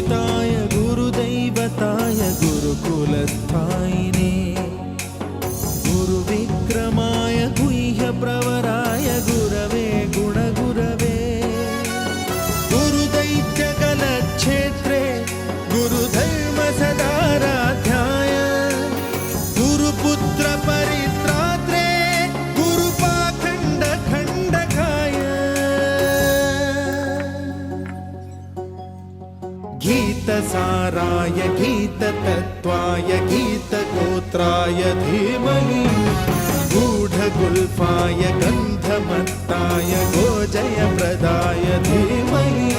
गुरुपूजिताय गुरुदैवताय गुरुकुलस्थायिने गुरुविक्रमाय गुह्यप्रवराय गुरवे गुणगुरवे गुरुदैत्यकलक्षेत्रे गुरुधर्मसदाराध्याय गुरुपुत्रपरित्रात्रे गुरुपाखण्डखण्डकाय गीतसाराय गीततत्त्वाय गीतगोत्राय धीमहि गूढगुल्फाय गन्धमत्ताय गोजयप्रदाय धीमहि